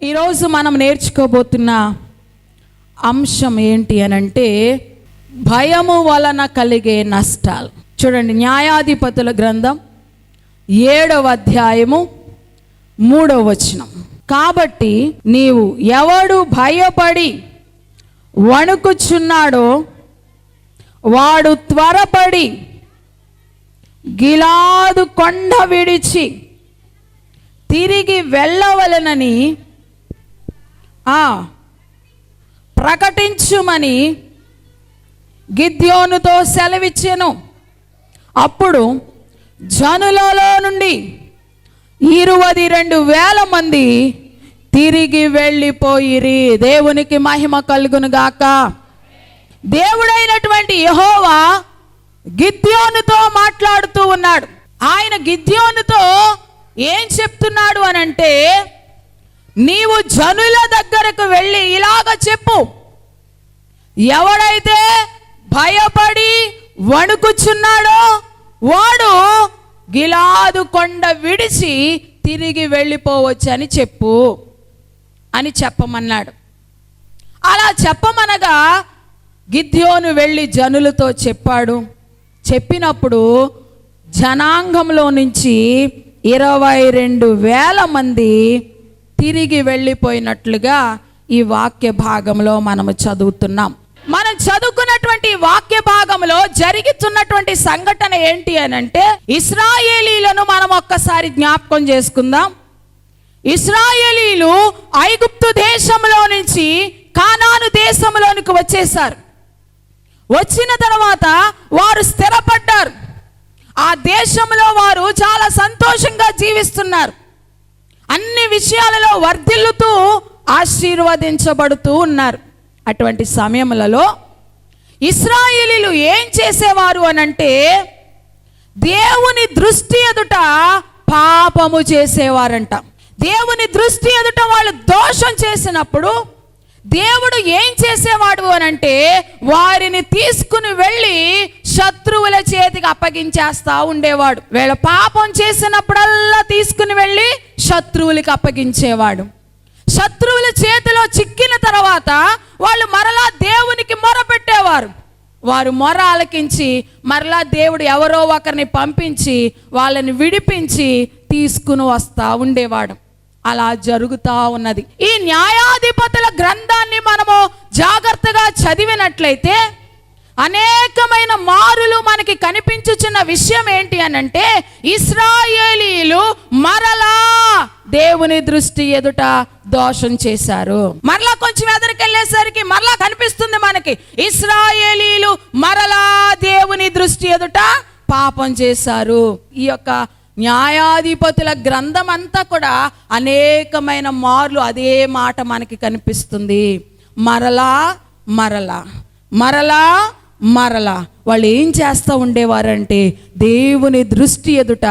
ఈరోజు మనం నేర్చుకోబోతున్న అంశం ఏంటి అనంటే భయము వలన కలిగే నష్టాలు. చూడండి, న్యాయాధిపతుల గ్రంథం 7వ అధ్యాయము 3వ వచనం. కాబట్టి నీవు ఎవడు భయపడి వణుకుచున్నాడో వాడు త్వరపడి గిలాదు కొండ విడిచి తిరిగి వెళ్ళవలెనని ప్రకటించుమని గిద్యోనుతో సెలవిచ్చెను. అప్పుడు జనులలో నుండి 22,000 మంది తిరిగి వెళ్ళిపోయిరి. దేవునికి మహిమ కలుగును గాక. దేవుడైనటువంటి యెహోవా గిద్యోనుతో మాట్లాడుతూ ఉన్నాడు. ఆయన గిద్యోనుతో ఏం చెప్తున్నాడు అనంటే, నీవు జనుల దగ్గరకు వెళ్ళి ఇలాగ చెప్పు, ఎవడైతే భయపడి వణుకుచున్నాడో వాడు గిలాదు కొండ విడిచి తిరిగి వెళ్ళిపోవచ్చు అని చెప్పు అని చెప్పమన్నాడు. అలా చెప్పమనగా గిద్యోను వెళ్ళి జనులతో చెప్పాడు. చెప్పినప్పుడు జనాంగంలో నుంచి 22,000 మంది తిరిగి వెళ్ళిపోయినట్లుగా ఈ వాక్య భాగంలో మనము చదువుతున్నాం. మనం చదువుకున్నటువంటి వాక్య భాగంలో జరుగుతున్నటువంటి సంఘటన ఏంటి అనంటే, ఇశ్రాయేలీలను మనం ఒక్కసారి జ్ఞాపకం చేసుకుందాం. ఇశ్రాయేలీలు ఐగుప్తు దేశంలో నుంచి కానాను దేశంలోనికి వచ్చేసారు. వచ్చిన తర్వాత వారు స్థిరపడ్డారు. ఆ దేశంలో వారు చాలా సంతోషంగా జీవిస్తున్నారు. అన్ని విషయాలలో వర్ధిల్లుతూ ఆశీర్వదించబడుతూ ఉన్నారు. అటువంటి సమయములలో ఇశ్రాయేలీలు ఏం చేసేవారు అనంటే, దేవుని దృష్టి ఎదుట పాపము చేసేవారంట. దేవుని దృష్టి ఎదుట వాళ్ళు దోషం చేసినప్పుడు దేవుడు ఏం చేసేవాడు అనంటే, వారిని తీసుకుని వెళ్ళి శత్రువుల చేతికి అప్పగించేస్తా ఉండేవాడు. వీళ్ళ పాపం చేసినప్పుడల్లా తీసుకుని వెళ్ళి శత్రువులకి అప్పగించేవాడు. శత్రువుల చేతిలో చిక్కిన తర్వాత వాళ్ళు మరలా దేవునికి మొర పెట్టేవారు. వారు మొర ఆలకించి మరలా దేవుడు ఎవరో ఒకరిని పంపించి వాళ్ళని విడిపించి తీసుకుని వస్తా ఉండేవాడు. అలా జరుగుతూ ఉన్నది. ఈ న్యాయాధిపతుల గ్రంథాన్ని మనము జాగ్రత్తగా చదివినట్లయితే అనేకమైన మారులు మనకి కనిపించుచున్న విషయం ఏంటి అనంటే, ఇశ్రాయేలీలు మరలా దేవుని దృష్టి ఎదుట దోషం చేశారు. మరలా కొంచెం ఎదురుకెళ్ళేసరికి మరలా కనిపిస్తుంది మనకి, ఇశ్రాయేలీలు మరలా దేవుని దృష్టి ఎదుట పాపం చేశారు. ఈ యొక్క న్యాయాధిపతుల గ్రంథం అంతా కూడా అనేకమైన మార్లు అదే మాట మనకి కనిపిస్తుంది. మరలా మరలా మరలా మరలా వాళ్ళు ఏం చేస్తూ ఉండేవారంటే, దేవుని దృష్టి ఎదుట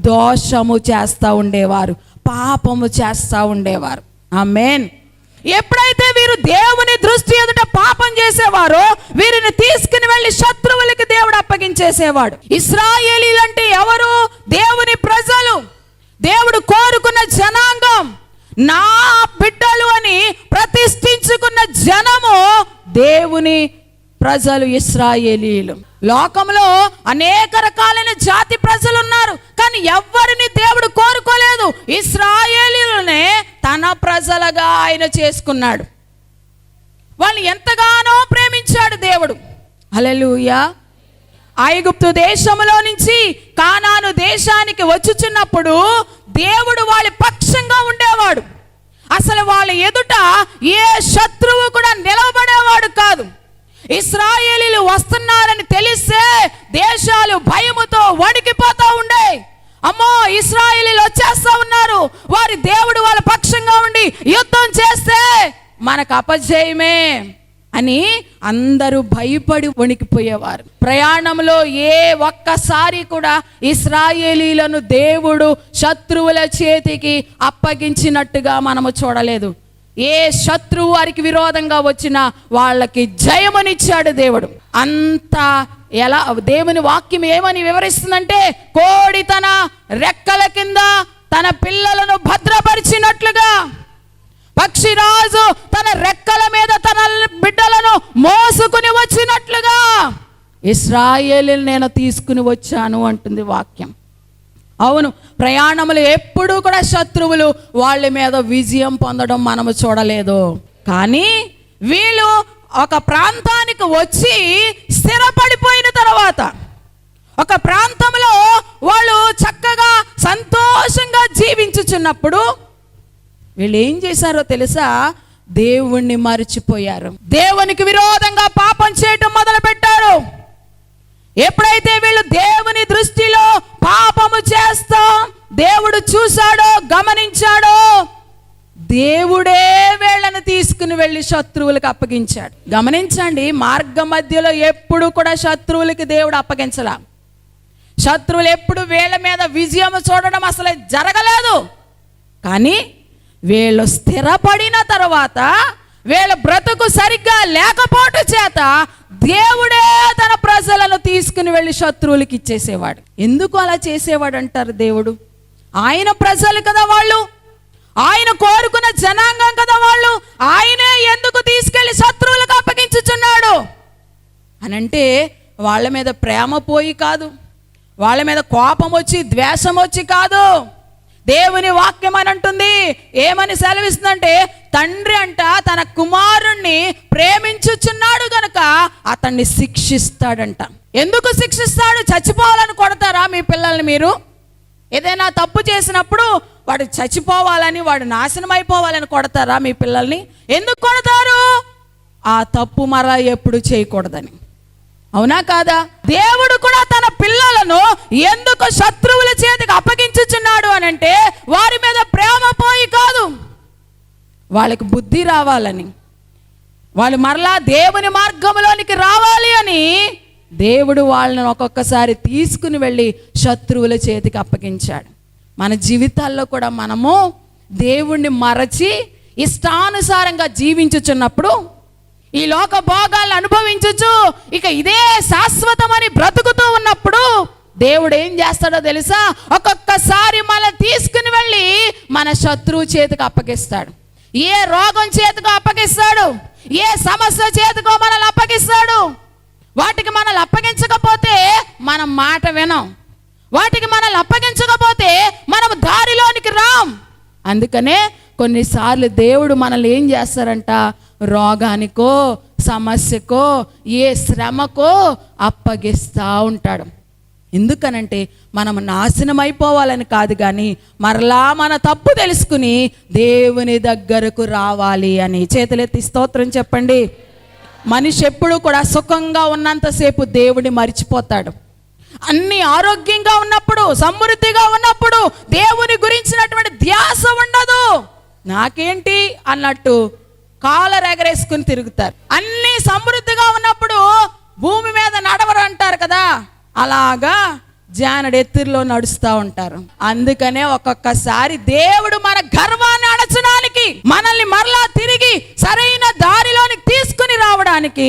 దోషము చేస్తూ ఉండేవారు, పాపము చేస్తూ ఉండేవారు. ఆమేన్. ఎప్పుడైతే వీరు దేవుని దృష్టి ఎదుట పాపం చేసేవారో వీరిని తీసుకుని వెళ్ళి శత్రువులకి దేవుడు అప్పగించేసేవాడు. ఇశ్రాయేలీలు అంటే ఎవరు? దేవుని ప్రజలు, దేవుడు కోరుకున్న జనాంగం, నా బిడ్డలు అని ప్రతిష్ఠించుకున్న జనము దేవుని ప్రజలు ఇశ్రాయేలీలు. లోకంలో అనేక రకాలైన జాతి ప్రజలు ఉన్నారు, కానీ ఎవరిని దేవుడు కోరుకోలేదు. ఇశ్రాయేలీలనే తన ప్రజలుగా ఆయన చేసుకున్నాడు. వాళ్ళు ఎంతగానో ప్రేమించాడు దేవుడు. హల్లెలూయా. ఐగుప్తు దేశంలో నుంచి కానాను దేశానికి వచ్చుచున్నప్పుడు దేవుడు వాళ్ళ పక్షంగా ఉండేవాడు. అసలు వాళ్ళ ఎదుట ఏ శత్రువు కూడా నిలబడేవాడు కాదు. ఇశ్రాయేలీలు వస్తున్నారని తెలిస్తే దేశాలు భయముతో వణికిపోతా ఉండే. అమ్మో, ఇశ్రాయేలీలు వచ్చేస్తా ఉన్నారు, వారి దేవుడు వాళ్ళ పక్షంగా ఉండి యుద్ధం చేస్తే మనకు అపజయమే అని అందరూ భయపడి వణికిపోయేవారు. ప్రయాణంలో ఏ ఒక్కసారి కూడా ఇశ్రాయేలీలను దేవుడు శత్రువుల చేతికి అప్పగించినట్టుగా మనము చూడలేదు. ఏ శత్రువు వారికి విరోధంగా వచ్చినా వాళ్ళకి జయమనిచ్చాడు దేవుడు. అంత ఎలా దేవుని వాక్యం ఏమని వివరిస్తుందంటే, కోడి తన రెక్కల కింద తన పిల్లలను భద్రపరిచినట్లుగా ఇశ్రాయేలుని నేను తీసుకుని వచ్చాను అంటుంది వాక్యం. అవును, ప్రయాణములు ఎప్పుడూ కూడా శత్రువులు వాళ్ళ మీద విజయం పొందడం మనము చూడలేదు. కానీ వీళ్ళు ఒక ప్రాంతానికి వచ్చి స్థిరపడిపోయిన తర్వాత, ఒక ప్రాంతంలో వాళ్ళు చక్కగా సంతోషంగా జీవించుచున్నప్పుడు వీళ్ళు ఏం చేశారో తెలుసా? దేవుణ్ణి మరిచిపోయారు. దేవునికి విరోధంగా పాపం చేయటం మొదలు పెట్టారు. ఎప్పుడైతే వీళ్ళు దేవుని దృష్టిలో పాపము చేస్తా దేవుడు చూశాడో, గమనించాడో, దేవుడే వీళ్ళని తీసుకుని వెళ్ళి శత్రువులకు అప్పగించాడు. గమనించండి, మార్గ మధ్యలో ఎప్పుడు కూడా శత్రువులకి దేవుడు అప్పగించలా. శత్రువులు ఎప్పుడు వీళ్ళ మీద విజయం చూడడం అసలు జరగలేదు. కానీ వీళ్ళు స్థిరపడిన తర్వాత, వీళ్ళ బ్రతుకు సరిగ్గా లేకపోవటం చేత దేవుడే తన ప్రజలను తీసుకుని వెళ్ళి శత్రువులకి ఇచ్చేసేవాడు. ఎందుకు అలా చేసేవాడు అంటారు? దేవుడు, ఆయన ప్రజలు కదా వాళ్ళు, ఆయన కోరుకున్న జనాంగం కదా వాళ్ళు, ఆయనే ఎందుకు తీసుకెళ్లి శత్రువులకు అప్పగించుచున్నాడు అనంటే వాళ్ళ మీద ప్రేమ పోయి కాదు, వాళ్ళ మీద కోపం వచ్చి ద్వేషం వచ్చి కాదు. దేవుని వాక్యం అని అంటుంది, ఏమని సెలవిస్తుందంటే, తండ్రి అంట తన కుమారుణ్ణి ప్రేమించుచున్నాడు గనక అతన్ని శిక్షిస్తాడంట. ఎందుకు శిక్షిస్తాడు? చచ్చిపోవాలని కొడతారా మీ పిల్లల్ని? మీరు ఏదైనా తప్పు చేసినప్పుడు వాడు చచ్చిపోవాలని, వాడు నాశనం అయిపోవాలని కొడతారా మీ పిల్లల్ని? ఎందుకు కొడతారు? ఆ తప్పు మరలా ఎప్పుడు చేయకూడదని. అవునా కాదా? దేవుడు కూడా తన పిల్లలను ఎందుకు శత్రువుల చేతికి అప్పగించుచున్నాడు అని అంటే, వారి మీద ప్రేమ పోయి కాదు, వాళ్ళకి బుద్ధి రావాలని, వాళ్ళు మరలా దేవుని మార్గంలోనికి రావాలి అని దేవుడు వాళ్ళని ఒక్కొక్కసారి తీసుకుని వెళ్ళి శత్రువుల చేతికి అప్పగించాడు. మన జీవితాల్లో కూడా మనము దేవుణ్ణి మరచి ఇష్టానుసారంగా జీవించుచున్నప్పుడు, ఈ లోక భోగాలను అనుభవించచ్చు, ఇక ఇదే శాశ్వతమని బ్రతుకుతూ ఉన్నప్పుడు దేవుడు ఏం చేస్తాడో తెలుసా? ఒక్కొక్కసారి మనం తీసుకుని వెళ్ళి మన శత్రువు చేతికి అప్పగిస్తాడు. ఏ రోగం చేతికో అప్పగిస్తాడు, ఏ సమస్య చేతికో మనల్ని అప్పగిస్తాడు. వాటికి మనల్ని అప్పగించకపోతే మనం మాట వినం, వాటికి మనల్ని అప్పగించకపోతే మనం దారిలోనికి రాం. అందుకనే కొన్నిసార్లు దేవుడు మనల్ని ఏం చేస్తారంట? రోగానికో, సమస్యకో, ఏ శ్రమకో అప్పగిస్తూ ఉంటాడు. ఎందుకనంటే మనం నాశనం అయిపోవాలని కాదు, కానీ మరలా మన తప్పు తెలుసుకుని దేవుని దగ్గరకు రావాలి అని. చేతులెత్తి స్తోత్రం చెప్పండి. మనిషి ఎప్పుడు కూడా సుఖంగా ఉన్నంతసేపు దేవుడిని మరిచిపోతాడు. అన్ని ఆరోగ్యంగా ఉన్నప్పుడు, సమృద్ధిగా ఉన్నప్పుడు దేవుని గురించినటువంటి ధ్యాస ఉండదు. నాకేంటి అన్నట్టు కాలర్ ఎగరేసుకుని తిరుగుతారు. అన్ని సమృద్ధిగా ఉన్నప్పుడు భూమి మీద నడవరు అంటారు కదా, అలాగా జానడు ఎత్తుల్లో నడుస్తూ ఉంటారు. అందుకనే ఒక్కొక్కసారి దేవుడు మన గర్వాన్ని అణచడానికి, మనల్ని మరలా తిరిగి సరైన దారిలోనికి తీసుకుని రావడానికి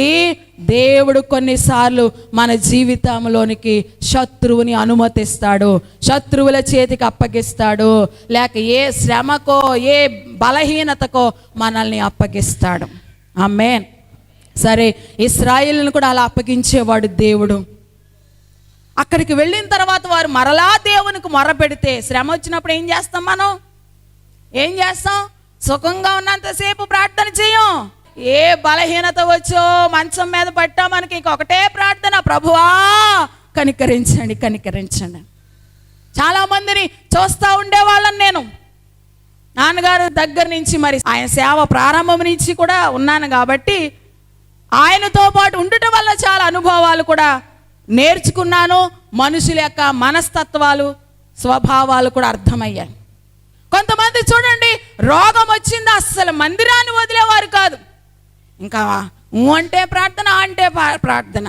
దేవుడు కొన్నిసార్లు మన జీవితంలోనికి శత్రువుని అనుమతిస్తాడు, శత్రువుల చేతికి అప్పగిస్తాడు, లేక ఏ శ్రమకో, ఏ బలహీనతకో మనల్ని అప్పగిస్తాడు. ఆమేన్. సరే, ఇశ్రాయేలును కూడా అలా అప్పగించేవాడు దేవుడు. అక్కడికి వెళ్ళిన తర్వాత వారు మరలా దేవునికి మొర పెడితే, శ్రమ వచ్చినప్పుడు ఏం చేస్తాం? మనం ఏం చేస్తాం? సుఖంగా ఉన్నంతసేపు ప్రార్థన చేయం. ఏ బలహీనత వచ్చో, మంచం మీద పట్టా, మనకి ఇంకొకటే ప్రార్థన, ప్రభువా కనికరించండి, కనికరించండి. చాలామందిని చూస్తూ ఉండేవాళ్ళని నేను, నాన్నగారు దగ్గర నుంచి, మరి ఆయన సేవ ప్రారంభం నుంచి కూడా ఉన్నాను కాబట్టి ఆయనతో పాటు ఉండటం వల్ల చాలా అనుభవాలు కూడా నేర్చుకున్నాను. మనుషుల యొక్క మనస్తత్వాలు, స్వభావాలు కూడా అర్థమయ్యాయి. కొంతమంది చూడండి, రోగం వచ్చింది అస్సలు మందిరాన్ని వదిలేవారు కాదు. ఇంకా అంటే ప్రార్థన, అంటే ప్రార్థన.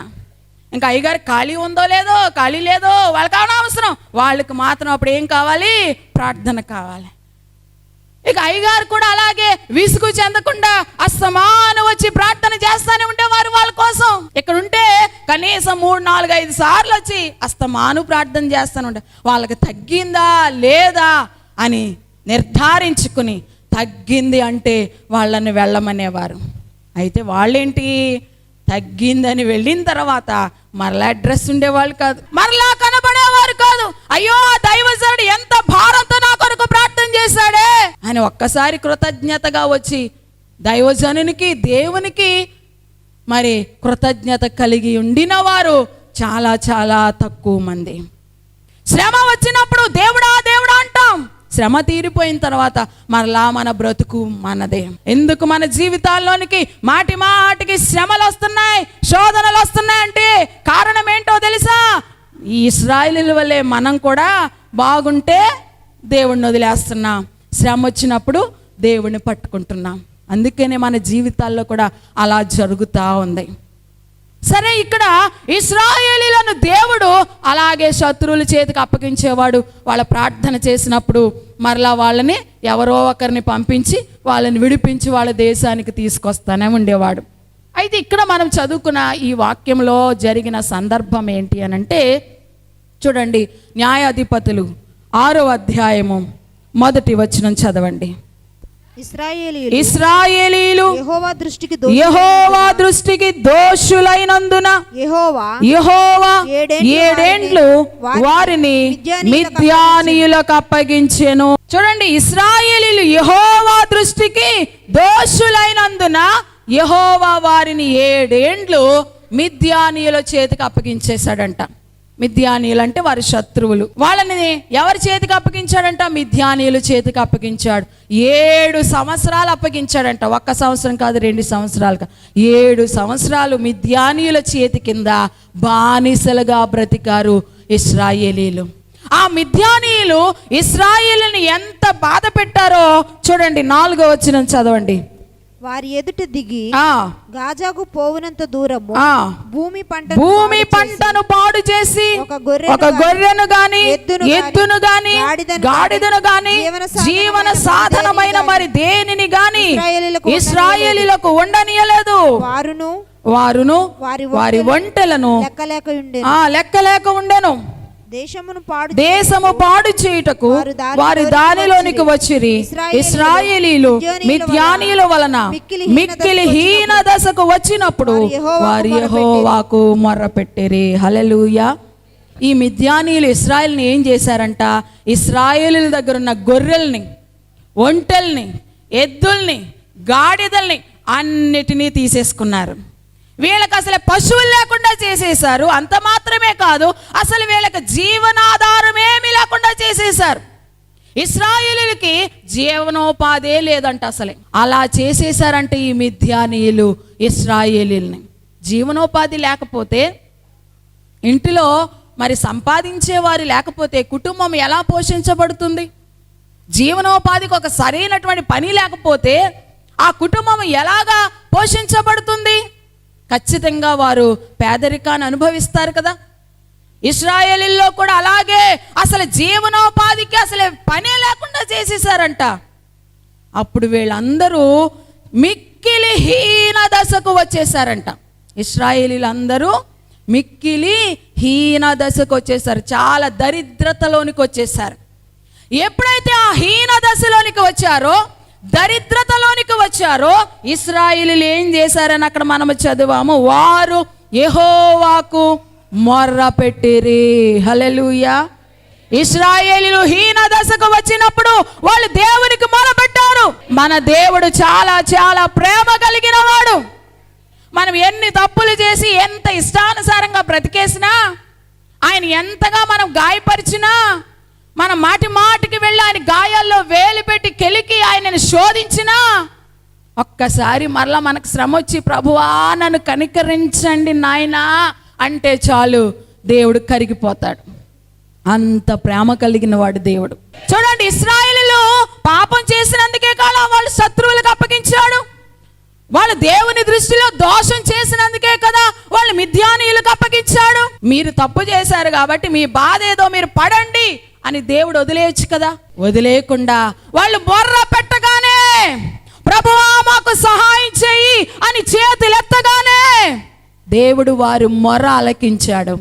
ఇంకా అయ్యగారు ఖాళీ ఉందో లేదో, ఖాళీ లేదో వాళ్ళకి అనవసరం, వాళ్ళకి మాత్రం అప్పుడు ఏం కావాలి? ప్రార్థన కావాలి. ఇక అయ్యగారు కూడా అలాగే విసుగు చెందకుండా అస్తమానం వచ్చి ప్రార్థన చేస్తానే ఉండేవారు వాళ్ళ కోసం. ఇక్కడ ఉంటే కనీసం 3, 4, 5 సార్లు వచ్చి అస్తమాను ప్రార్థన చేస్తాను ఉండే. వాళ్ళకి తగ్గిందా లేదా అని నిర్ధారించుకుని, తగ్గింది అంటే వాళ్ళని వెళ్ళమనేవారు. అయితే వాళ్ళేంటి, తగ్గిందని వెళ్ళిన తర్వాత మరలా అడ్రస్ ఉండేవాళ్ళు కాదు, మరలా కనబడేవారు కాదు. అయ్యో ఆ దైవజనుడు ఎంత భారంతో నా కొరకు ప్రార్థన చేశాడే అని ఒక్కసారి కృతజ్ఞతగా వచ్చి దైవజనునికి దేవునికి మరి కృతజ్ఞత కలిగి ఉండిన వారు చాలా చాలా తక్కువ మంది. శ్రమ వచ్చినప్పుడు దేవుడా దేవుడా అంటాం, శ్రమ తీరిపోయిన తర్వాత మరలా మన బ్రతుకు మనదే. ఎందుకు మన జీవితాల్లోనికి మాటి మాటికి శ్రమలు వస్తున్నాయి, శోధనలు వస్తున్నాయి అంటే కారణం ఏంటో తెలుసా? ఈ ఇశ్రాయేలీయుల వల్లే మనం కూడా బాగుంటే దేవుణ్ణి వదిలేస్తున్నాం, శ్రమ వచ్చినప్పుడు దేవుణ్ణి పట్టుకుంటున్నాం. అందుకనే మన జీవితాల్లో కూడా అలా జరుగుతూ ఉంది. సరే, ఇక్కడ ఇశ్రాయేలీయులను దేవుడు అలాగే శత్రువుల చేతికి అప్పగించేవాడు. వాళ్ళ ప్రార్థన చేసినప్పుడు మరలా వాళ్ళని ఎవరో ఒకరిని పంపించి వాళ్ళని విడిపించి వాళ్ళ దేశానికి తీసుకొస్తానే ఉండేవాడు. అయితే ఇక్కడ మనం చదువుకున్న ఈ వాక్యంలో జరిగిన సందర్భం ఏంటి అని అంటే, చూడండి, న్యాయాధిపతులు 6వ అధ్యాయము 1వ వచనం చదవండి. ఇశ్రాయేలీయులు యెహోవా దృష్టికి దోషులైనందున యెహోవా 7 ఏండ్లు వారిని మిద్యానీయులకు అప్పగించెను. చూడండి, ఇశ్రాయేలీయులు యెహోవా దృష్టికి దోషులైనందున యెహోవా వారిని 7 ఏండ్లు మిద్యానీయుల చేతికి అప్పగించేశాడంట. మిద్యానీయులు అంటే వారి శత్రువులు. వాళ్ళని ఎవరి చేతికి అప్పగించాడంట? మిద్యానీయుల చేతికి అప్పగించాడు. 7 సంవత్సరాలు అప్పగించాడంట. 1 సంవత్సరం కాదు, 2 సంవత్సరాలు కాదు, 7 సంవత్సరాలు మిద్యానీయుల చేతి కింద బానిసలుగా బ్రతికారు ఇశ్రాయేలీయులు. ఆ మిద్యానీయులు ఇశ్రాయేలుని ఎంత బాధ పెట్టారో చూడండి, 4వ వచనం చదవండి. వారి ఎదుట దిగి గాజాకు పోవునంత దూరము భూమి పంటను పాడు చేసి ఒక గొర్రెను గాని ఎద్దును గాని గాడిదను గాని జీవన సాధనమైన మరి దేనిని గాని ఇశ్రాయేలీయులకు ఉండనీయలేదు. వారును వారి ఒంటెలను లెక్కలేక ఉండెను. దేశము పాడు చేయుటకు వారి దానిలోనికి వచ్చిరి. ఇశ్రాయేలీయులు మిద్యానీయుల వలన మిక్కిలి హీన దశకు వచ్చినప్పుడు వారు యెహోవాకు మొర్రపెట్టిరి. హల్లెలూయా. ఈ మిద్యానీయులు ఇశ్రాయేలుని ఏం చేశారంట? ఇశ్రాయేలీయుల దగ్గర ఉన్న గొర్రెల్ని, ఒంటెల్ని, ఎద్దుల్ని, గాడిదల్ని అన్నిటినీ తీసేసుకున్నారు. వీళ్ళకి అసలు పశువులు లేకుండా చేసేశారు. అంత మాత్రమే కాదు, అసలు వీళ్ళకి జీవనాధారం ఏమీ లేకుండా చేసేశారు. ఇశ్రాయేలీయులకి జీవనోపాధే లేదంట. అసలే అలా చేసేశారంటే ఈ మిద్యానీయులు ఇశ్రాయేలీయుల్ని. జీవనోపాధి లేకపోతే, ఇంటిలో మరి సంపాదించేవారు లేకపోతే కుటుంబం ఎలా పోషించబడుతుంది? జీవనోపాధికి ఒక సరైనటువంటి పని లేకపోతే ఆ కుటుంబం ఎలాగా పోషించబడుతుంది? ఖచ్చితంగా వారు పేదరికాన్ని అనుభవిస్తారు కదా. ఇశ్రాయేలీల్లో కూడా అలాగే అసలు జీవనోపాధికి అసలు పనే లేకుండా చేసేసారంట. అప్పుడు వీళ్ళందరూ మిక్కిలి హీన దశకు వచ్చేసారంట. ఇశ్రాయేలీలందరూ మిక్కిలి హీన దశకు వచ్చేసారు. చాలా దరిద్రతలోనికి వచ్చేసారు. ఎప్పుడైతే ఆ హీన దశలోనికి వచ్చారో, దరిద్రతలోనికి వచ్చారో, ఇశ్రాయేలీయులు ఏం చేశారని అక్కడ మనం చదివాము. వారు యెహోవాకు మొర్ర పెట్టిరి. హల్లెలూయా. ఇశ్రాయేలీయులు హీన దశకు వచ్చినప్పుడు వాళ్ళు దేవునికి మొరపెట్టారు. మన దేవుడు చాలా చాలా ప్రేమ కలిగిన వాడు. మనం ఎన్ని తప్పులు చేసి ఎంత ఇష్టానుసారంగా బ్రతికేసినా, ఆయన ఎంతగా మనం గాయపరిచినా, మనం మాటి మాటికి వెళ్ళి ఆయన గాయాల్లో వేలు పెట్టి కెలికి ఆయనను శోధించినా, ఒక్కసారి మరలా మనకు శ్రమ వచ్చి ప్రభువా నన్ను కనికరించండి నాయనా అంటే చాలు దేవుడు కరిగిపోతాడు. అంత ప్రేమ కలిగిన వాడు దేవుడు. చూడండి, ఇశ్రాయేలీయులు పాపం చేసినందుకే కాదు వాళ్ళు శత్రువులకు అప్పగించాడు. వాళ్ళు దేవుని దృష్టిలో దోషం చేసినందుకే కదా వాళ్ళు మిద్యానీయులకు అప్పగించాడు. మీరు తప్పు చేశారు కాబట్టి మీ బాధ ఏదో మీరు పడండి అని దేవుడు వదిలేయచ్చు కదా. వదిలేయకుండా వాళ్ళు మొర్ర పెట్టగానే, ప్రభువా మాకు సహాయం చెయ్యి అని చేతులెత్తగానే దేవుడు వారి మొర్ర ఆలకించాడు.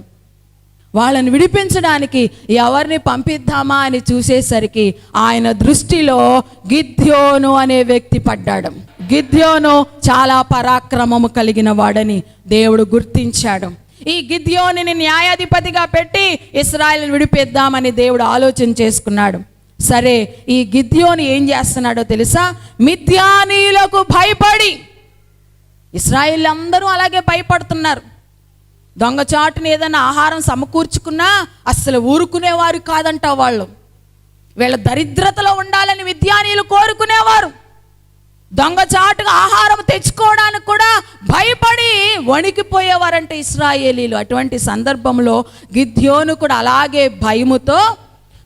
వాళ్ళని విడిపించడానికి ఎవరిని పంపిద్దామా అని చూసేసరికి ఆయన దృష్టిలో గిద్యోను అనే వ్యక్తి పడ్డాడు. గిద్యోను చాలా పరాక్రమము కలిగిన వాడని దేవుడు గుర్తించాడు. ఈ గిద్యోనిని న్యాయాధిపతిగా పెట్టి ఇశ్రాయేలును విడిపిద్దామని దేవుడు ఆలోచన చేసుకున్నాడు. సరే, ఈ గిద్యోని ఏం చేస్తున్నాడో తెలుసా? మిద్యానీయులకు భయపడి, ఇశ్రాయేలు అందరూ అలాగే భయపడుతున్నారు. దొంగచాటుని ఏదైనా ఆహారం సమకూర్చుకున్నా అస్సలు ఊరుకునేవారు కాదంట వాళ్ళు. వీళ్ళ దరిద్రతలో ఉండాలని మిద్యానీయులు కోరుకునేవారు. దొంగచాటుగా ఆహారం తెచ్చుకోవడానికి కూడా భయపడి వణికిపోయేవారంటే ఇశ్రాయేలీలు. అటువంటి సందర్భంలో గిద్యోను కూడా అలాగే భయముతో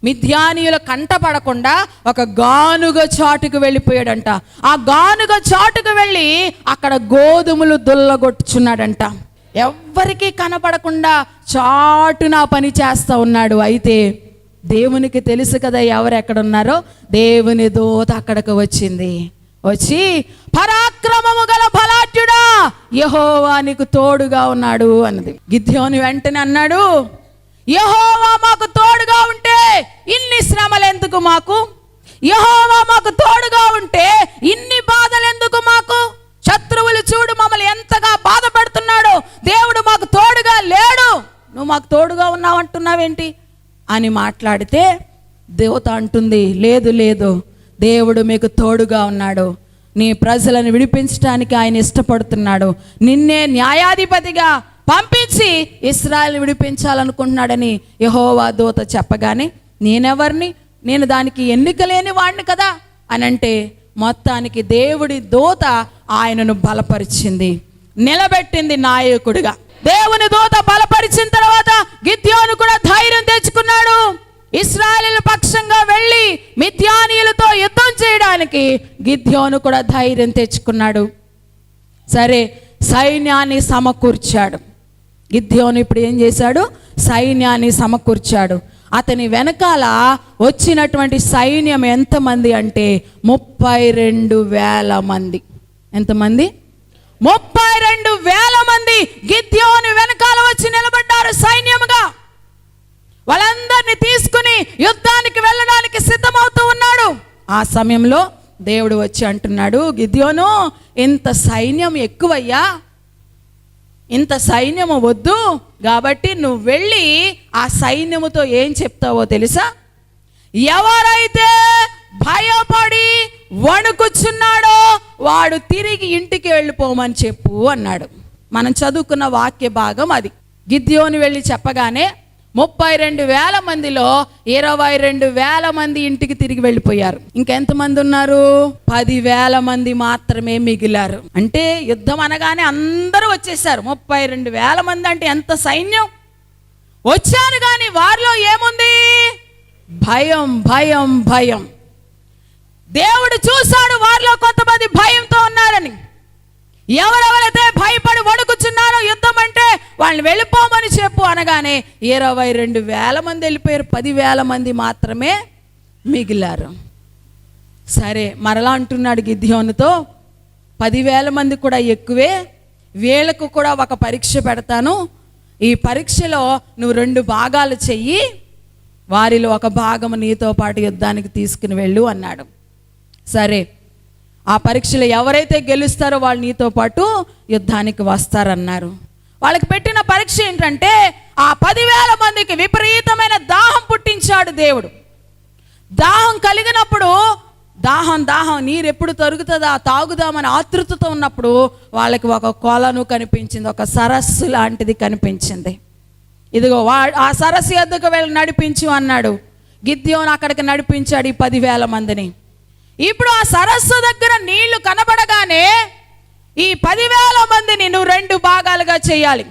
మిద్యానీయుల కంటపడకుండా ఒక గానుగ చాటుకు వెళ్ళిపోయాడంట. ఆ గానుగ చాటుకు వెళ్ళి అక్కడ గోధుమలు దుల్లగొట్టుచున్నాడంట. ఎవ్వరికీ కనపడకుండా చాటున పని చేస్తూ ఉన్నాడు. అయితే దేవునికి తెలుసు కదా ఎవరు ఎక్కడున్నారో. దేవుని దూత అక్కడికి వచ్చింది. వచ్చి, పరాక్రమము గల బలాఢ్యుడా, యెహోవా నీకు తోడుగా ఉన్నాడు అన్నది. గిద్యోను వెంటనే అన్నాడు, యెహోవా మాకు తోడుగా ఉంటే ఇన్ని శ్రమలు ఎందుకు మాకు? యెహోవా మాకు తోడుగా ఉంటే ఇన్ని బాధలు ఎందుకు మాకు? శత్రువులు చూడు మమ్మల్ని ఎంతగా బాధ పెడుతున్నాడు. దేవుడు మాకు తోడుగా లేడు, నువ్వు మాకు తోడుగా ఉన్నావు అంటున్నావేంటి అని మాట్లాడితే దేవత అంటుంది, లేదు లేదు, దేవుడు మీకు తోడుగా ఉన్నాడు. నీ ప్రజలను విడిపించడానికి ఆయన ఇష్టపడుతున్నాడు. నిన్నే న్యాయాధిపతిగా పంపించి ఇశ్రాయేలు విడిపించాలనుకుంటున్నాడని యెహోవా దూత చెప్పగానే, నేనెవరిని? నేను దానికి ఎన్నిక లేని వాడిని కదా అని అంటే, మొత్తానికి దేవుడి దూత ఆయనను బలపరిచింది, నిలబెట్టింది నాయకుడిగా. దేవుని దూత బలపరిచిన తర్వాత గిద్యోను కూడా ధైర్యం తెచ్చుకున్నాడు. ఇశ్రాయేలు పక్షంగా వెళ్ళి మిద్యానీయులతో యుద్ధం చేయడానికి గిద్యోను కూడా ధైర్యం తెచ్చుకున్నాడు. సరే, సైన్యాన్ని సమకూర్చాడు. గిద్యోను ఇప్పుడు ఏం చేశాడు? సైన్యాన్ని సమకూర్చాడు. అతని వెనకాల వచ్చినటువంటి సైన్యం ఎంతమంది అంటే 32,000 మంది. ఎంతమంది? 32,000 మంది గిద్యోను వెనకాల వచ్చి నిలబడ్డారు సైన్యముగా. వాళ్ళందరినీ తీసుకుని యుద్ధానికి వెళ్ళడానికి సిద్ధమవుతూ ఉన్నాడు. ఆ సమయంలో దేవుడు వచ్చి అంటున్నాడు, గిద్యోను, ఇంత సైన్యం ఎక్కువయ్యా, ఇంత సైన్యము వద్దు, కాబట్టి నువ్వు వెళ్ళి ఆ సైన్యముతో ఏం చెప్తావో తెలుసా? ఎవరైతే భయపడి వణుకుచున్నాడో వాడు తిరిగి ఇంటికి వెళ్ళిపోమని చెప్పు అన్నాడు. మనం చదువుకున్న వాక్య భాగం అది. గిద్యోను వెళ్ళి చెప్పగానే 32,000 మందిలో 22,000 మంది ఇంటికి తిరిగి వెళ్ళిపోయారు. ఇంకెంతమంది ఉన్నారు? 10,000 మంది మాత్రమే మిగిలారు. అంటే యుద్ధం అనగానే అందరూ వచ్చేసారు. 32,000 మంది అంటే ఎంత సైన్యం వచ్చారు, కానీ వారిలో ఏముంది? భయం, భయం, భయం. దేవుడు చూశాడు వారిలో కొంతమంది భయంతో ఉన్నారని. ఎవరెవరైతే భయపడి వణుకుచున్నారో యుద్ధం అంటే వాళ్ళని వెళ్ళిపోమని చెప్పు అనగానే 22,000 మంది వెళ్ళిపోయారు. 10,000 మంది మాత్రమే మిగిలారు. సరే, మరలా అంటున్నాడు గిద్యోనుతో, 10,000 మంది కూడా ఎక్కువే, వీళ్ళకు కూడా ఒక పరీక్ష పెడతాను. ఈ పరీక్షలో నువ్వు 2 భాగాలు చెయ్యి, వారిలో ఒక భాగం నీతో పాటు యుద్ధానికి తీసుకుని వెళ్ళు అన్నాడు. సరే, ఆ పరీక్షలో ఎవరైతే గెలుస్తారో వాళ్ళు నీతో పాటు యుద్ధానికి వస్తారన్నారు. వాళ్ళకి పెట్టిన పరీక్ష ఏంటంటే, ఆ 10,000 మందికి విపరీతమైన దాహం పుట్టించాడు దేవుడు. దాహం కలిగినప్పుడు దాహం నీరు ఎప్పుడు తరుగుతుందా తాగుదామని ఆతృతతో ఉన్నప్పుడు వాళ్ళకి ఒక కొలను కనిపించింది, ఒక సరస్సు లాంటిది కనిపించింది. ఇదిగో ఆ సరస్సు ఎద్దుకు వెళ్ళి నడిపించు అన్నాడు. గిద్యోను అక్కడికి నడిపించాడు ఈ 10,000 మందిని. ఇప్పుడు ఆ సరస్సు దగ్గర నీళ్లు కనబడగానే ఈ 10,000 మందిని నువ్వు 2 భాగాలుగా చేయాలి.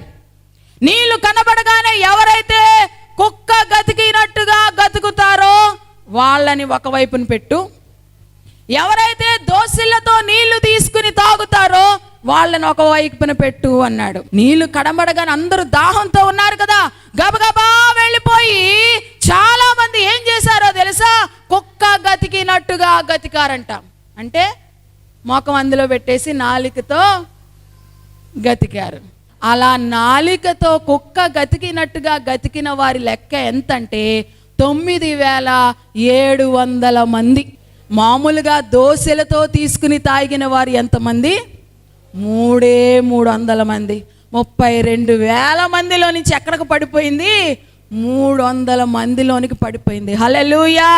నీళ్లు కనబడగానే ఎవరైతే కుక్క గతికినట్టుగా గతుకుతారో వాళ్ళని ఒకవైపున పెట్టు, ఎవరైతే దోసిళ్లతో నీళ్లు తీసుకుని తాగుతారో వాళ్ళని ఒకవైపున పెట్టు అన్నాడు. నీళ్లు కనబడగానే అందరూ దాహంతో ఉన్నారు కదా, గబగబా వెళ్ళిపోయి చాలా మంది ఏం చేశారో తెలుసా? కుక్క గతికినట్టుగా గతికారంట. అంటే మోకం అందులో పెట్టేసి నాలికతో గతికారు. అలా నాలికతో కుక్క గతికినట్టుగా గతికిన వారి లెక్క ఎంతంటే 9,700 మంది. మామూలుగా దోశలతో తీసుకుని తాగిన వారు ఎంతమంది? 300 మంది. 32,000 మందిలో నుంచి ఎక్కడికి పడిపోయింది? 300 మందిలోనికి పడిపోయింది. హల్లెలూయా.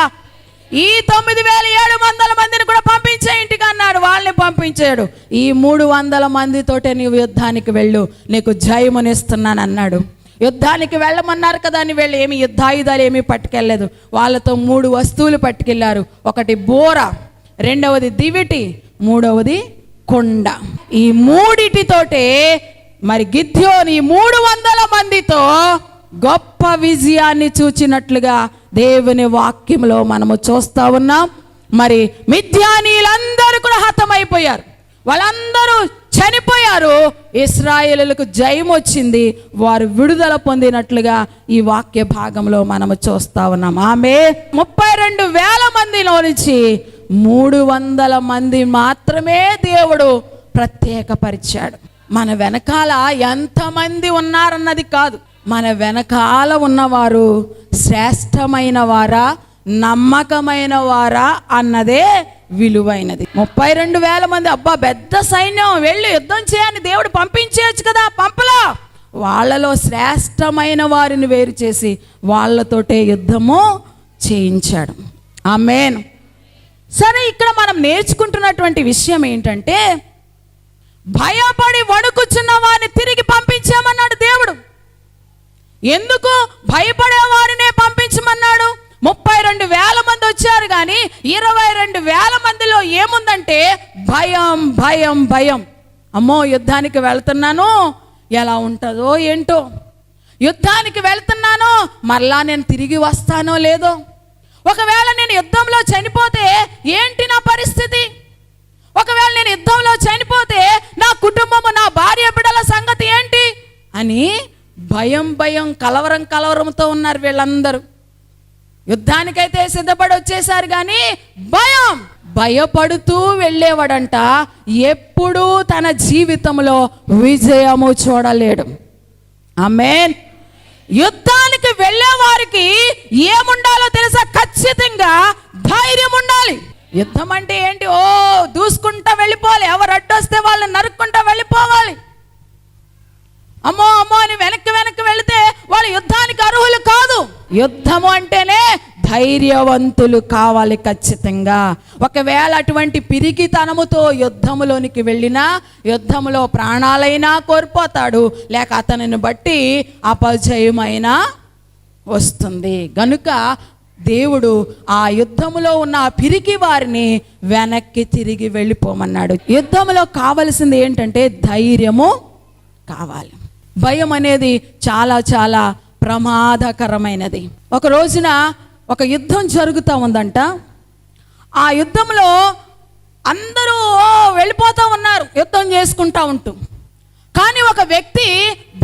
ఈ 9,700 మందిని కూడా పంపించే ఇంటికి అన్నాడు. వాళ్ళని పంపించాడు. ఈ 300 మందితోటే నీవు యుద్ధానికి వెళ్ళు, నీకు జయమునిస్తున్నాను అన్నాడు. యుద్ధానికి వెళ్ళమన్నారు కదా అని వెళ్ళి ఏమి యుద్ధాయుధాలు ఏమీ పట్టుకెళ్ళలేదు. వాళ్ళతో 3 వస్తువులు పట్టుకెళ్ళారు. ఒకటి బోర, రెండవది దివిటి, మూడవది కొండ. ఈ మూడిటితోటే మరి గిద్యోను ఈ 300 మందితో గొప్ప విజయాన్ని చూచినట్లుగా దేవుని వాక్యంలో మనము చూస్తా ఉన్నాం. మరి మిద్యానీయులందరూ కూడా హతమైపోయారు, వాళ్ళందరూ చనిపోయారు. ఇశ్రాయేలులకు జయం వచ్చింది, వారు విడుదల పొందినట్లుగా ఈ వాక్య భాగంలో మనము చూస్తా ఉన్నాం. ఆమె 32,000 మందిలో నుంచి 300 మంది మాత్రమే దేవుడు ప్రత్యేకపరిచాడు. మన వెనకాల ఎంతమంది ఉన్నారన్నది కాదు, మన వెనకాల ఉన్నవారు శ్రేష్టమైన వారా, నమ్మకమైన వారా అన్నదే విలువైనది. 32,000 మంది, అబ్బా పెద్ద సైన్యం, వెళ్ళి యుద్ధం చేయని దేవుడు పంపించేయచ్చు కదా, పంపలా. వాళ్ళలో శ్రేష్టమైన వారిని వేరు చేసి వాళ్ళతోటే యుద్ధము చేయించాడు. ఆమేన్. సరే, ఇక్కడ మనం నేర్చుకుంటున్నటువంటి విషయం ఏంటంటే, భయపడి వణుకుచున్న వారిని తిరిగి పంపించామన్నాడు దేవుడు. ఎందుకు భయపడే వారినే పంపించమన్నాడు? 32,000 మంది వచ్చారు, కానీ 22,000 మందిలో ఏముందంటే భయం, భయం, భయం. అమ్మో, యుద్ధానికి వెళ్తున్నాను, ఎలా ఉంటుందో ఏంటో, యుద్ధానికి వెళ్తున్నాను, మరలా నేను తిరిగి వస్తానో లేదో, ఒకవేళ నేను యుద్ధంలో చనిపోతే ఏంటి నా పరిస్థితి, ఒకవేళ నేను యుద్ధంలో చనిపోతే నా కుటుంబము, నా భార్య బిడ్డల సంగతి ఏంటి అని భయం, భయం, కలవరం, కలవరంతో ఉన్నారు వీళ్ళందరూ. యుద్ధానికైతే సిద్ధపడి వచ్చేసారు, కానీ భయం, భయపడుతూ వెళ్ళేవాడంట. ఎప్పుడూ తన జీవితంలో విజయము చూడలేడు. ఆమేన్. యుద్ధానికి వెళ్ళే వారికి ఏముండాలో తెలుసా? ఖచ్చితంగా ధైర్యం ఉండాలి. యుద్ధం అంటే ఏంటి? ఓ దూసుకుంటా వెళ్ళిపోవాలి, ఎవరు అడ్డొస్తే వాళ్ళని నరుక్కుంటా వెళ్ళిపోవాలి. అమ్మో అమ్మో అని వెనక్కి వెనక్కి వెళితే వాళ్ళు యుద్ధానికి అర్హులు కాదు. యుద్ధము అంటేనే ధైర్యవంతులు కావాలి ఖచ్చితంగా. ఒకవేళ అటువంటి పిరికితనముతో యుద్ధములోనికి వెళ్ళినా యుద్ధములో ప్రాణాలైనా కోల్పోతాడు, లేక అతనిని బట్టి అపజయమైనా వస్తుంది. గనుక దేవుడు ఆ యుద్ధములో ఉన్న ఆ పిరికి వారిని వెనక్కి తిరిగి వెళ్ళిపోమన్నాడు. యుద్ధములో కావలసింది ఏంటంటే ధైర్యము కావాలి. భయం అనేది చాలా చాలా ప్రమాదకరమైనది. ఒక రోజున ఒక యుద్ధం జరుగుతూ ఉందంట. ఆ యుద్ధంలో అందరూ వెళ్ళిపోతూ ఉన్నారు యుద్ధం చేసుకుంటూ ఉంటూ. కానీ ఒక వ్యక్తి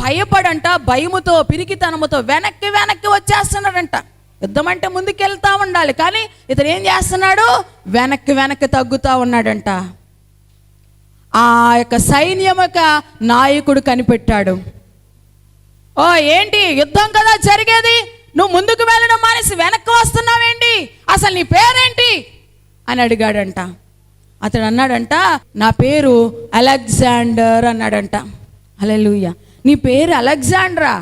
భయపడంట, భయముతో పిరికితనముతో వెనక్కి వెనక్కి వచ్చేస్తున్నాడంట. యుద్ధం అంటే ముందుకెళ్తా ఉండాలి, కానీ ఇతను ఏం చేస్తున్నాడు? వెనక్కి వెనక్కి తగ్గుతూ ఉన్నాడంట. ఆ యొక్క సైన్యం యొక్క నాయకుడు కనిపెట్టాడు. ఓ ఏంటి, యుద్ధం కదా జరిగేది, నువ్వు ముందుకు వెళ్ళడం మానేసి వెనక్కి వస్తున్నావేంటి, అసలు నీ పేరేంటి అని అడిగాడంట. అతడు అన్నాడంట, నా పేరు అలెగ్జాండర్ అన్నాడంట. హల్లెలూయా. నీ పేరు అలెగ్జాండరా?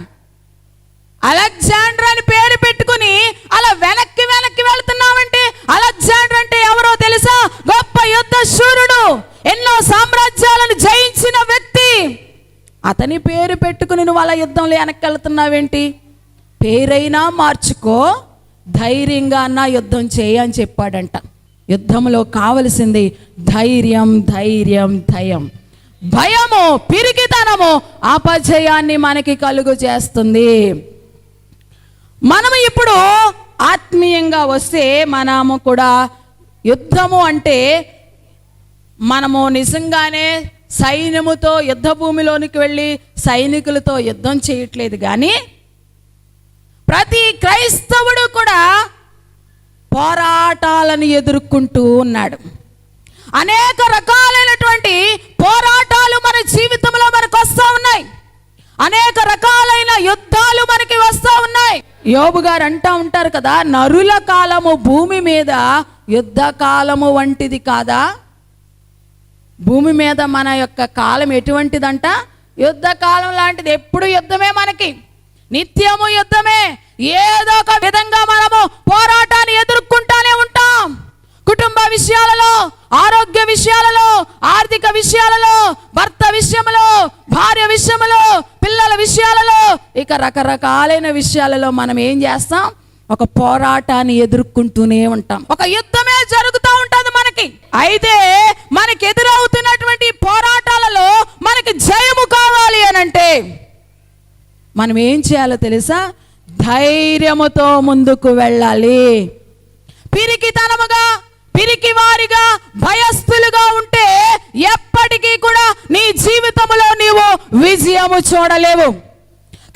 అలెగ్జాండర్ అని పేరు పెట్టుకుని అలా వెనక్కి వెనక్కి వెళ్తున్నావంటే, అలెగ్జాండర్ అంటే ఎవరో తెలుసా? గొప్ప యుద్ధ శూరుడు, ఎన్నో సామ్రాజ్యాలను జయించిన వ్యక్తి. అతని పేరు పెట్టుకుని నువ్వు అలా యుద్ధంలో వెనక్కి వెళ్తున్నావేంటి? పేరైనా మార్చుకో, ధైర్యంగా అన్నా యుద్ధం చేయి అని చెప్పాడంట. యుద్ధంలో కావలసింది ధైర్యం, ధైర్యం, ధైర్యం. భయము, పిరికితనము అపజయాన్ని మనకి కలుగు చేస్తుంది. మనము ఇప్పుడు ఆత్మీయంగా వస్తే మనము కూడా యుద్ధము అంటే మనము నిజంగానే సైన్యముతో యుద్ధ భూమిలోనికి వెళ్ళి సైనికులతో యుద్ధం చేయట్లేదు, కానీ ప్రతి క్రైస్తవుడు కూడా పోరాటాలను ఎదుర్కొంటూ ఉన్నాడు. అనేక రకాలైనటువంటి పోరాటాలు మన జీవితంలో మనకు వస్తూ ఉన్నాయి. అనేక రకాలైన యుద్ధాలు మనకి వస్తూ ఉన్నాయి. యోబు గారు అంటూ ఉంటారు కదా, నరుల కాలము భూమి మీద యుద్ధ కాలము వంటిది కాదా? భూమి మీద మన యొక్క కాలం ఎటువంటిదంట? యుద్ధ కాలం లాంటిది, ఎప్పుడు యుద్ధమే, మనకి నిత్యము యుద్ధమే. ఏదో ఒక విధంగా మనము పోరాటాన్ని ఎదుర్కొంటానే ఉంటాం. కుటుంబ విషయాలలో, ఆరోగ్య విషయాలలో, ఆర్థిక విషయాలలో, భర్త విషయంలో, భార్య విషయంలో, పిల్లల విషయాలలో, ఇక రకరకాలైన విషయాలలో మనం ఏం చేస్తాం? ఒక పోరాటాన్ని ఎదుర్కొంటూనే ఉంటాం. ఒక యుద్ధమే జరుగుతూ ఉంటుంది మనకి. అయితే మనకి ఎదురవుతున్నటువంటి పోరాటాలలో మనకి జయము కావాలి అనంటే మనం ఏం చేయాలో తెలుసా? ధైర్యముతో ముందుకు వెళ్ళాలి. పిరికితనముగా, పిరికి వారిగా, భయస్థులుగా ఉంటే ఎప్పటికీ కూడా నీ జీవితంలో నీవు విజయము చూడలేవు.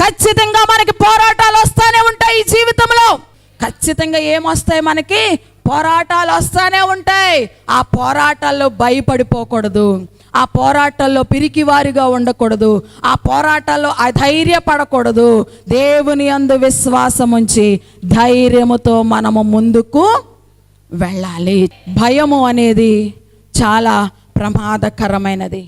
ఖచ్చితంగా మనకి పోరాటాలు వస్తూనే ఉంటాయి ఈ జీవితంలో. ఖచ్చితంగా ఏమొస్తాయి? మనకి పోరాటాలు వస్తూనే ఉంటాయి. ఆ పోరాటాల్లో భయపడిపోకూడదు, ఆ పోరాటాల్లో పిరికివారిగా ఉండకూడదు, ఆ పోరాటాల్లో అధైర్యపడకూడదు. దేవుని యందు విశ్వాసం ఉంచి ధైర్యముతో మనము ముందుకు వెళ్ళాలి. భయము అనేది చాలా ప్రమాదకరమైనది.